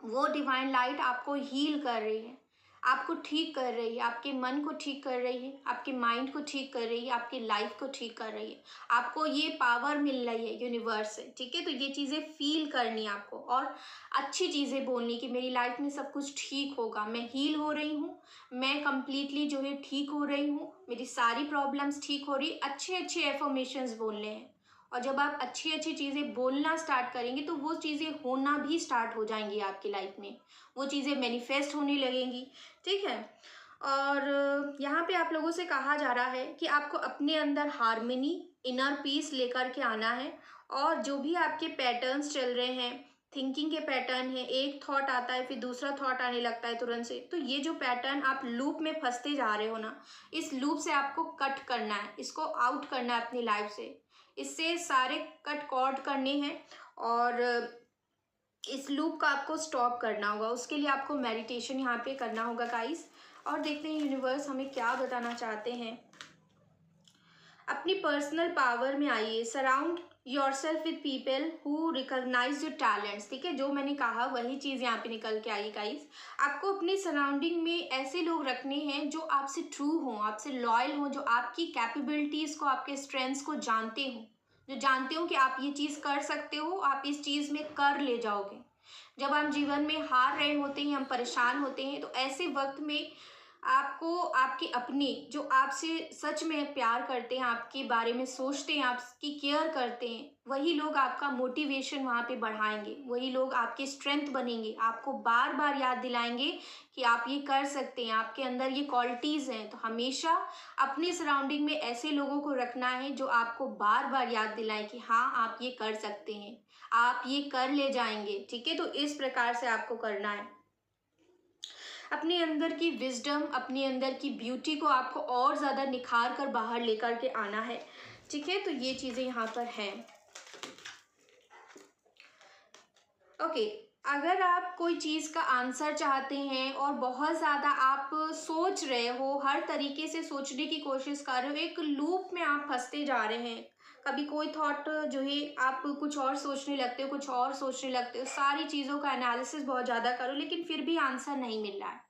वो डिवाइन लाइट आपको हील कर रही है, आपको ठीक कर रही है, आपके मन को ठीक कर रही है, आपके माइंड को ठीक कर रही है, आपकी लाइफ को ठीक कर रही है। आपको ये पावर मिल रही है यूनिवर्स से। ठीक है, तो ये चीज़ें फील करनी है आपको और अच्छी चीज़ें बोलनी कि मेरी लाइफ में सब कुछ ठीक होगा, मैं हील हो रही हूँ, मैं कंप्लीटली जो है ठीक हो रही हूँ, मेरी सारी प्रॉब्लम्स ठीक हो रही। अच्छे अच्छे एफर्मेशंस बोलने हैं और जब आप अच्छी अच्छी चीज़ें बोलना स्टार्ट करेंगे तो वो चीज़ें होना भी स्टार्ट हो जाएंगी आपकी लाइफ में, वो चीज़ें मैनिफेस्ट होने लगेंगी। ठीक है, और यहाँ पे आप लोगों से कहा जा रहा है कि आपको अपने अंदर हार्मनी, इनर पीस लेकर के आना है और जो भी आपके पैटर्न्स चल रहे हैं, थिंकिंग के पैटर्न है, एक थॉट आता है फिर दूसरा थॉट आने लगता है तुरंत से। तो ये जो पैटर्न आप लूप में फंसते जा रहे हो ना, इस लूप से आपको कट करना है, इसको आउट करना है अपनी लाइफ से। इससे सारे कट कॉर्ड करने हैं और इस लूप का आपको स्टॉप करना होगा। उसके लिए आपको मेडिटेशन यहाँ पे करना होगा गाइस। और देखते हैं यूनिवर्स हमें क्या बताना चाहते हैं। अपनी पर्सनल पावर में आइए, surround yourself with people who recognise your talents. ठीक है, जो मैंने कहा वही चीज़ यहाँ पे निकल के आई गाइस। आपको अपनी सराउंडिंग में ऐसे लोग रखने हैं जो आपसे ट्रू हों, आपसे लॉयल हों, जो आपकी कैपेबिलिटीज़ को, आपके स्ट्रेंथ्स को जानते हों, जो जानते हो कि आप ये चीज़ कर सकते हो, आप इस चीज़ में कर ले जाओगे। जब हम जीवन में हार रहे होते हैं, हम परेशान होते हैं, तो ऐसे वक्त में आपको आपके अपने जो आपसे सच में प्यार करते हैं, आपके बारे में सोचते हैं, आपकी केयर करते हैं, वही लोग आपका मोटिवेशन वहाँ पे बढ़ाएंगे, वही लोग आपके स्ट्रेंथ बनेंगे, आपको बार बार याद दिलाएंगे कि आप ये कर सकते हैं, आपके अंदर ये क्वालिटीज़ हैं। तो हमेशा अपनी सराउंडिंग में ऐसे लोगों को रखना है जो आपको बार बार याद दिलाएं कि हाँ आप ये कर सकते हैं, आप ये कर ले जाएंगे। ठीक है, तो इस प्रकार से आपको करना है। अपने अंदर की विजडम, अपने अंदर की ब्यूटी को आपको और ज़्यादा निखार कर बाहर लेकर के आना है। ठीक है, तो ये चीज़ें यहाँ पर हैं। ओके, अगर आप कोई चीज़ का आंसर चाहते हैं और बहुत ज़्यादा आप सोच रहे हो, हर तरीके से सोचने की कोशिश कर रहे हो, एक लूप में आप फंसते जा रहे हैं, कभी कोई थॉट जो है आप कुछ और सोचने लगते हो, कुछ और सोचने लगते हो, सारी चीज़ों का एनालिसिस बहुत ज़्यादा करो लेकिन फिर भी आंसर नहीं मिल रहा है,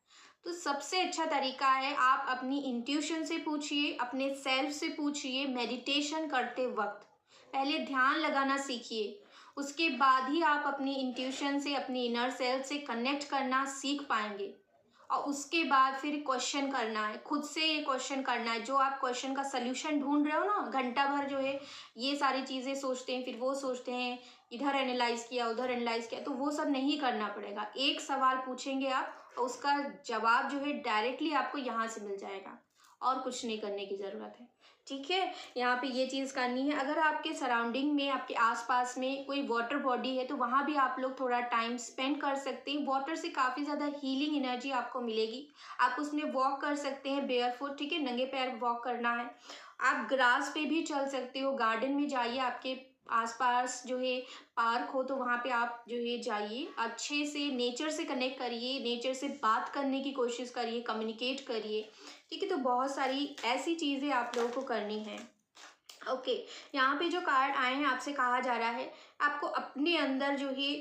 तो सबसे अच्छा तरीका है आप अपनी इंट्यूशन से पूछिए, अपने सेल्फ से पूछिए। मेडिटेशन करते वक्त पहले ध्यान लगाना सीखिए, उसके बाद ही आप अपनी इंट्यूशन से, अपनी इनर सेल्फ से कनेक्ट करना सीख पाएंगे। और उसके बाद फिर क्वेश्चन करना है, खुद से ये क्वेश्चन करना है। जो आप क्वेश्चन का सल्यूशन ढूंढ रहे हो ना, घंटा भर जो है ये सारी चीज़ें सोचते हैं, फिर वो सोचते हैं, इधर एनालाइज किया, उधर एनालाइज किया, तो वो सब नहीं करना पड़ेगा। एक सवाल पूछेंगे आप और उसका जवाब जो है डायरेक्टली आपको यहाँ से मिल जाएगा, और कुछ नहीं करने की ज़रूरत है। ठीक है, यहाँ पे ये चीज़ करनी है। अगर आपके सराउंडिंग में, आपके आसपास में कोई वाटर बॉडी है तो वहाँ भी आप लोग थोड़ा टाइम स्पेंड कर सकते हैं। वाटर से काफ़ी ज़्यादा हीलिंग एनर्जी आपको मिलेगी। आप उसमें वॉक कर सकते हैं बेयरफुट। ठीक है, नंगे पैर वॉक करना है। आप ग्रास पे भी चल सकते हो, गार्डन में जाइए, आपके आसपास जो है पार्क हो तो वहाँ पे आप जो है जाइए, अच्छे से नेचर से कनेक्ट करिए, नेचर से बात करने की कोशिश करिए, कम्युनिकेट करिए। ठीक है, तो बहुत सारी ऐसी चीज़ें आप लोगों को करनी है। ओके, यहाँ पे जो कार्ड आए हैं, आपसे कहा जा रहा है आपको अपने अंदर जो है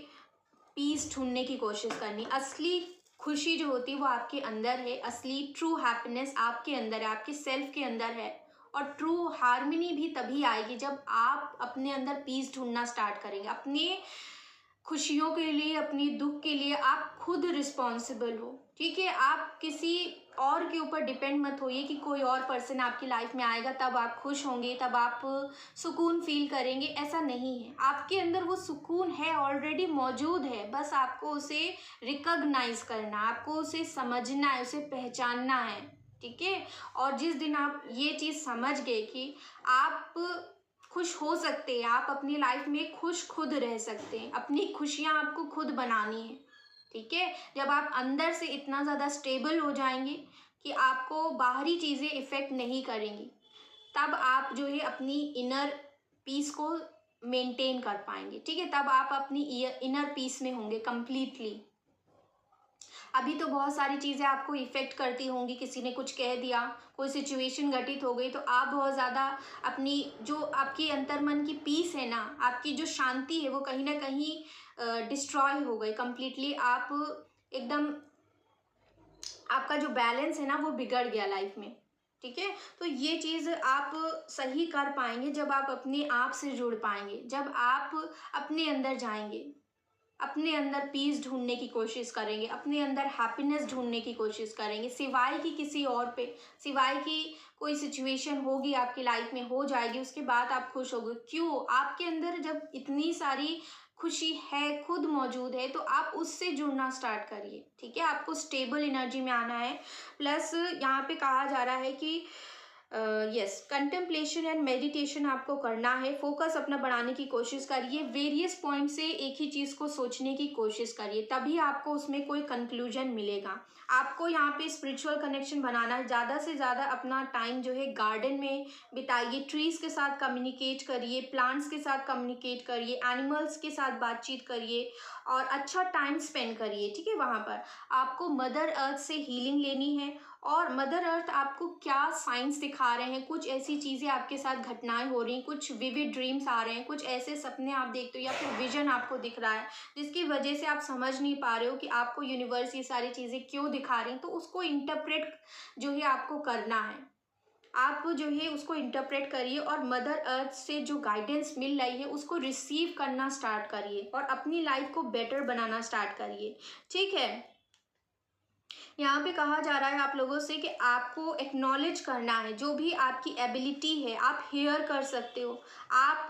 पीस ढूंढने की कोशिश करनी। असली खुशी जो होती है वो आपके अंदर है, असली ट्रू हैप्पीनेस आपके अंदर है, आपके सेल्फ के अंदर है। और ट्रू हार्मनी भी तभी आएगी जब आप अपने अंदर पीस ढूंढना स्टार्ट करेंगे। अपने खुशियों के लिए, अपनी दुख के लिए आप खुद रिस्पॉन्सिबल हो। ठीक है, आप किसी और के ऊपर डिपेंड मत होइए कि कोई और पर्सन आपकी लाइफ में आएगा तब आप खुश होंगे, तब आप सुकून फील करेंगे। ऐसा नहीं है, आपके अंदर वो सुकून है, ऑलरेडी मौजूद है, बस आपको उसे रिकॉग्नाइज करना, आपको उसे समझना है, उसे पहचानना है। ठीक है, और जिस दिन आप ये चीज़ समझ गए कि आप खुश हो सकते हैं, आप अपनी लाइफ में खुश खुद रह सकते हैं, अपनी खुशियाँ आपको खुद बनानी है। ठीक है, जब आप अंदर से इतना ज़्यादा स्टेबल हो जाएंगे कि आपको बाहरी चीज़ें इफ़ेक्ट नहीं करेंगी, तब आप जो है अपनी इनर पीस को मेंटेन कर पाएंगे। ठीक है, तब आप अपनी इनर पीस में होंगे कंप्लीटली। अभी तो बहुत सारी चीज़ें आपको इफ़ेक्ट करती होंगी, किसी ने कुछ कह दिया, कोई सिचुएशन घटित हो गई, तो आप बहुत ज़्यादा अपनी जो आपकी अंतर्मन की पीस है ना, आपकी जो शांति है वो कहीं ना कहीं डिस्ट्रॉय हो गई कंप्लीटली। आप एकदम, आपका जो बैलेंस है ना वो बिगड़ गया लाइफ में। ठीक है, तो ये चीज़ आप सही कर पाएंगे जब आप अपने आप से जुड़ पाएंगे, जब आप अपने अंदर जाएंगे, अपने अंदर पीस ढूंढने की कोशिश करेंगे, अपने अंदर हैप्पीनेस ढूंढने की कोशिश करेंगे, सिवाय कि किसी और पे, सिवाय कि कोई सिचुएशन होगी आपकी लाइफ में, हो जाएगी, उसके बाद आप खुश होगे। क्यों? आपके अंदर जब इतनी सारी खुशी है, खुद मौजूद है, तो आप उससे जुड़ना स्टार्ट करिए। ठीक है, आपको स्टेबल एनर्जी में आना है। प्लस यहाँ पे कहा जा रहा है कि यस, कंटेम्पलेशन एंड मेडिटेशन आपको करना है। फोकस अपना बढ़ाने की कोशिश करिए, वेरियस पॉइंट से एक ही चीज़ को सोचने की कोशिश करिए, तभी आपको उसमें कोई कंक्लूजन मिलेगा। आपको यहाँ पे स्पिरिचुअल कनेक्शन बनाना है, ज़्यादा से ज़्यादा अपना टाइम जो है गार्डन में बिताइए, ट्रीज़ के साथ कम्युनिकेट करिए, प्लांट्स के साथ कम्युनिकेट करिए, एनिमल्स के साथ बातचीत करिए और अच्छा टाइम स्पेंड करिए। ठीक है, वहाँ पर आपको मदर अर्थ से हीलिंग लेनी है और मदर अर्थ आपको क्या साइंस दिखा रहे हैं, कुछ ऐसी चीज़ें आपके साथ घटनाएं हो रही हैं, कुछ विविड ड्रीम्स आ रहे हैं, कुछ ऐसे सपने आप देखते हो या फिर विजन आपको दिख रहा है जिसकी वजह से आप समझ नहीं पा रहे हो कि आपको यूनिवर्स ये सारी चीज़ें क्यों दिखा रही हैं, तो उसको इंटरप्रेट जो है आपको करना है। आप जो है उसको इंटरप्रेट करिए और मदर अर्थ से जो गाइडेंस मिल रही है उसको रिसीव करना स्टार्ट करिए और अपनी लाइफ को बेटर बनाना स्टार्ट करिए। ठीक है, यहाँ पे कहा जा रहा है आप लोगों से कि आपको एक्नॉलेज करना है जो भी आपकी एबिलिटी है, आप हेयर कर सकते हो, आप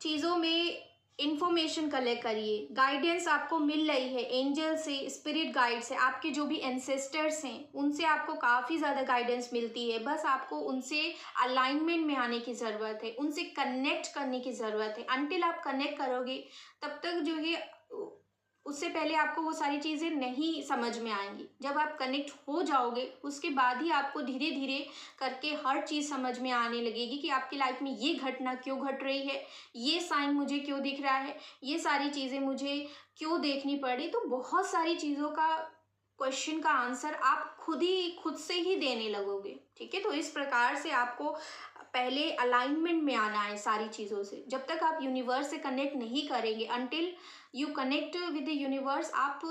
चीज़ों में इंफॉर्मेशन कलेक्ट करिए, गाइडेंस आपको मिल रही है एंजल से, स्पिरिट गाइड से, आपके जो भी एंसेस्टर्स हैं उनसे आपको काफ़ी ज़्यादा गाइडेंस मिलती है। बस आपको उनसे अलाइनमेंट में आने की ज़रूरत है, उनसे कनेक्ट करने की ज़रूरत है। अनटिल आप कनेक्ट करोगे तब तक जो है उससे पहले आपको वो सारी चीज़ें नहीं समझ में आएंगी। जब आप कनेक्ट हो जाओगे उसके बाद ही आपको धीरे धीरे करके हर चीज़ समझ में आने लगेगी कि आपकी लाइफ में ये घटना क्यों घट रही है, ये साइन मुझे क्यों दिख रहा है, ये सारी चीज़ें मुझे क्यों देखनी पड़ी। तो बहुत सारी चीज़ों का क्वेश्चन का आंसर आप खुद से ही देने लगोगे। ठीक है, तो इस प्रकार से आपको पहले अलाइनमेंट में आना है सारी चीज़ों से। जब तक आप यूनिवर्स से कनेक्ट नहीं करेंगे, until you connect with the universe, आप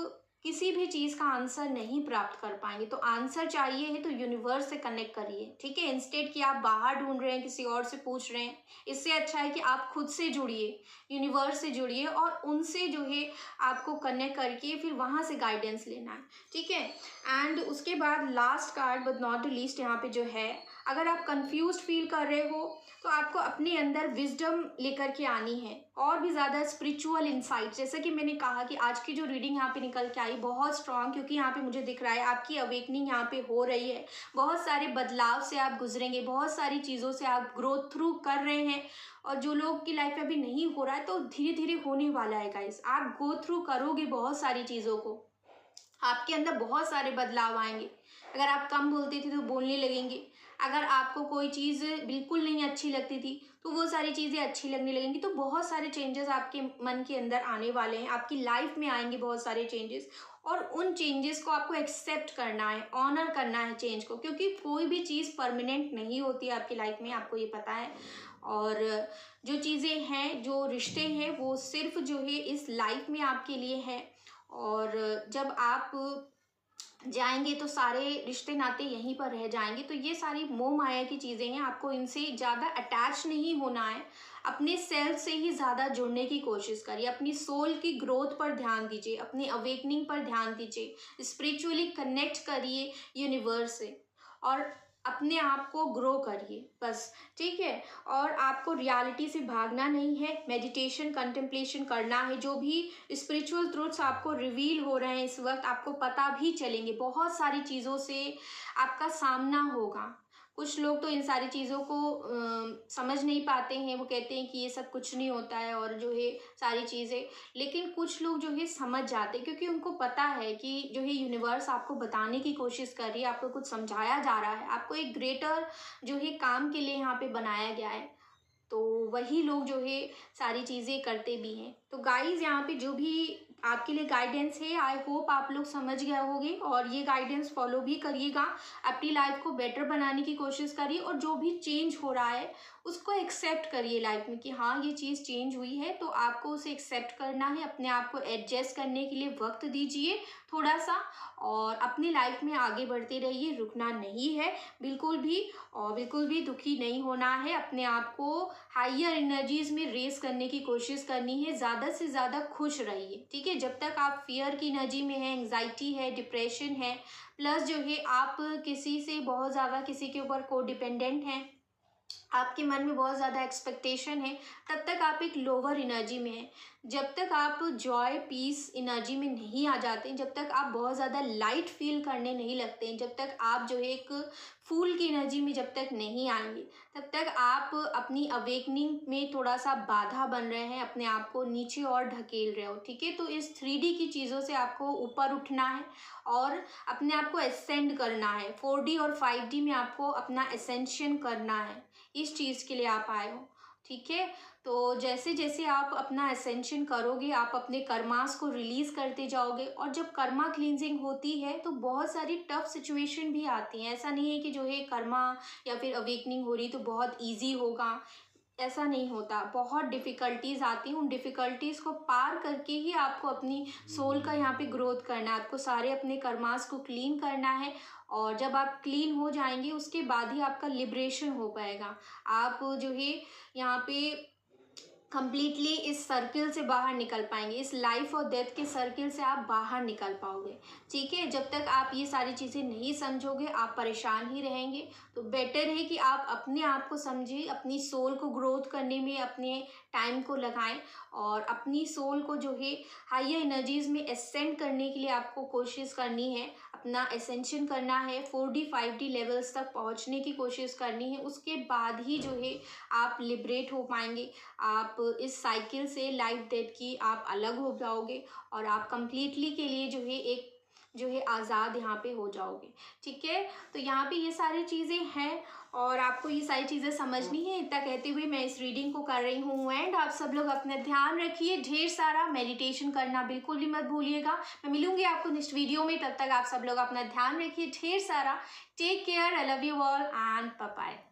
किसी भी चीज़ का आंसर नहीं प्राप्त कर पाएंगे। तो आंसर चाहिए है तो यूनिवर्स से कनेक्ट करिए। ठीक है, इंस्टेड कि आप बाहर ढूंढ रहे हैं, किसी और से पूछ रहे हैं, इससे अच्छा है कि आप खुद से जुड़िए, यूनिवर्स से जुड़िए और उनसे जो है आपको कनेक्ट करके फिर वहाँ से गाइडेंस लेना है। ठीक है, एंड उसके बाद last card but not the least यहाँ पे जो है, अगर आप कंफ्यूज फील कर रहे हो तो आपको अपने अंदर विजडम लेकर के आनी है और भी ज़्यादा स्पिरिचुअल इंसाइट। जैसा कि मैंने कहा कि आज की जो रीडिंग यहाँ पे निकल के आई बहुत स्ट्रांग, क्योंकि यहाँ पे मुझे दिख रहा है आपकी अवेकनिंग यहाँ पे हो रही है, बहुत सारे बदलाव से आप गुजरेंगे, बहुत सारी चीज़ों से आप ग्रोथ थ्रू कर रहे हैं और जो लोग की लाइफ में अभी नहीं हो रहा है तो धीरे धीरे होने वाला है गाइस। आप गो थ्रू करोगे बहुत सारी चीज़ों को, आपके अंदर बहुत सारे बदलाव आएंगे। अगर आप कम बोलते थे तो बोलने लगेंगे, अगर आपको कोई चीज़ बिल्कुल नहीं अच्छी लगती थी तो वो सारी चीज़ें अच्छी लगने लगेंगी। तो बहुत सारे चेंजेस आपके मन के अंदर आने वाले हैं, आपकी लाइफ में आएंगे बहुत सारे चेंजेस और उन चेंजेस को आपको एक्सेप्ट करना है, ऑनर करना है चेंज को, क्योंकि कोई भी चीज़ परमानेंट नहीं होती है आपकी लाइफ में, आपको ये पता है। और जो चीज़ें हैं, जो रिश्ते हैं वो सिर्फ जो है इस लाइफ में आपके लिए है और जब आप जाएंगे तो सारे रिश्ते नाते यहीं पर रह जाएंगे। तो ये सारी मोह माया की चीज़ें हैं, आपको इनसे ज़्यादा अटैच नहीं होना है, अपने सेल्फ से ही ज़्यादा जुड़ने की कोशिश करिए, अपनी सोल की ग्रोथ पर ध्यान दीजिए, अपनी अवेकनिंग पर ध्यान दीजिए, स्पिरिचुअली कनेक्ट करिए यूनिवर्स से और अपने आप को ग्रो करिए बस। ठीक है, और आपको रियलिटी से भागना नहीं है, मेडिटेशन कंटेम्पलेशन करना है। जो भी स्पिरिचुअल ट्रूथ्स आपको रिवील हो रहे हैं इस वक्त आपको पता भी चलेंगे, बहुत सारी चीज़ों से आपका सामना होगा। कुछ लोग तो इन सारी चीज़ों को समझ नहीं पाते हैं, वो कहते हैं कि ये सब कुछ नहीं होता है और जो है सारी चीज़ें, लेकिन कुछ लोग जो है समझ जाते हैं क्योंकि उनको पता है कि जो है यूनिवर्स आपको बताने की कोशिश कर रही है, आपको कुछ समझाया जा रहा है, आपको एक ग्रेटर जो है काम के लिए यहाँ पे बनाया गया है। तो वही लोग जो है सारी चीज़ें करते भी हैं। तो गाइस यहाँ पे जो भी आपके लिए गाइडेंस है, आई होप आप लोग समझ गए होंगे और ये गाइडेंस फॉलो भी करिएगा, अपनी लाइफ को बेटर बनाने की कोशिश करिए और जो भी चेंज हो रहा है उसको एक्सेप्ट करिए लाइफ में कि हाँ ये चीज़ चेंज हुई है, तो आपको उसे एक्सेप्ट करना है, अपने आप को एडजस्ट करने के लिए वक्त दीजिए थोड़ा सा और अपनी लाइफ में आगे बढ़ते रहिए, रुकना नहीं है बिल्कुल भी और बिल्कुल भी दुखी नहीं होना है, अपने आप को हायर एनर्जीज में रेस करने की कोशिश करनी है, ज़्यादा से ज़्यादा खुश रहिए। ठीक है, जब तक आप फियर की एनर्जी में है, एंग्जाइटी है, डिप्रेशन है, प्लस जो है आप किसी से बहुत ज़्यादा किसी के ऊपर को डिपेंडेंट हैं, आपके मन में बहुत ज़्यादा एक्सपेक्टेशन है, तब तक आप एक लोअर एनर्जी में हैं। जब तक आप जॉय पीस एनर्जी में नहीं आ जाते, जब तक आप बहुत ज़्यादा लाइट फील करने नहीं लगते हैं, जब तक आप जो है एक फूल की एनर्जी में जब तक नहीं आएंगे, तब तक आप अपनी अवेकनिंग में थोड़ा सा बाधा बन रहे हैं, अपने आप को नीचे और ढकेल रहे हो। ठीक है, तो इस 3D की चीज़ों से आपको ऊपर उठना है और अपने आप को एसेंड करना है। 4D और 5D में आपको अपना एसेंशन करना है, इस चीज़ के लिए आप आए हो। ठीक है, तो जैसे जैसे आप अपना एसेंशन करोगे, आप अपने कर्मास को रिलीज करते जाओगे, और जब कर्मा क्लींजिंग होती है तो बहुत सारी टफ सिचुएशन भी आती हैं। ऐसा नहीं है कि जो है कर्मा या फिर अवेकनिंग हो रही तो बहुत इजी होगा, ऐसा नहीं होता। बहुत डिफ़िकल्टीज़ आती हैं, उन डिफ़िकल्टीज़ को पार करके ही आपको अपनी सोल का यहाँ पे ग्रोथ करना है। आपको सारे अपने कर्मास को क्लीन करना है, और जब आप क्लीन हो जाएंगे उसके बाद ही आपका लिबरेशन हो पाएगा। आप जो है यहाँ पे कंप्लीटली इस सर्किल से बाहर निकल पाएंगे, इस लाइफ और डेथ के सर्किल से आप बाहर निकल पाओगे। ठीक है, जब तक आप ये सारी चीज़ें नहीं समझोगे आप परेशान ही रहेंगे। तो बेटर है कि आप अपने आप को समझिए, अपनी सोल को ग्रोथ करने में अपने टाइम को लगाएं, और अपनी सोल को जो है हायर एनर्जीज में एसेंड करने के लिए आपको कोशिश करनी है, अपना एसेंशन करना है, 4D 5D लेवल्स तक पहुंचने की कोशिश करनी है। उसके बाद ही जो है आप लिबरेट हो पाएंगे, आप इस साइकिल से लाइफ डेथ की आप अलग हो जाओगे, और आप कंप्लीटली के लिए जो है एक जो है आज़ाद यहाँ पे हो जाओगे। ठीक है, तो यहाँ पे ये सारी चीज़ें हैं, और आपको ये सारी चीज़ें समझनी है। इतना कहते हुए मैं इस रीडिंग को कर रही हूँ एंड। आप सब लोग अपना ध्यान रखिए, ढेर सारा मेडिटेशन करना बिल्कुल भी मत भूलिएगा। मैं मिलूंगी आपको नेक्स्ट वीडियो में, तब तक आप सब लोग अपना ध्यान रखिए ढेर सारा। Take care, I love you all and bye bye.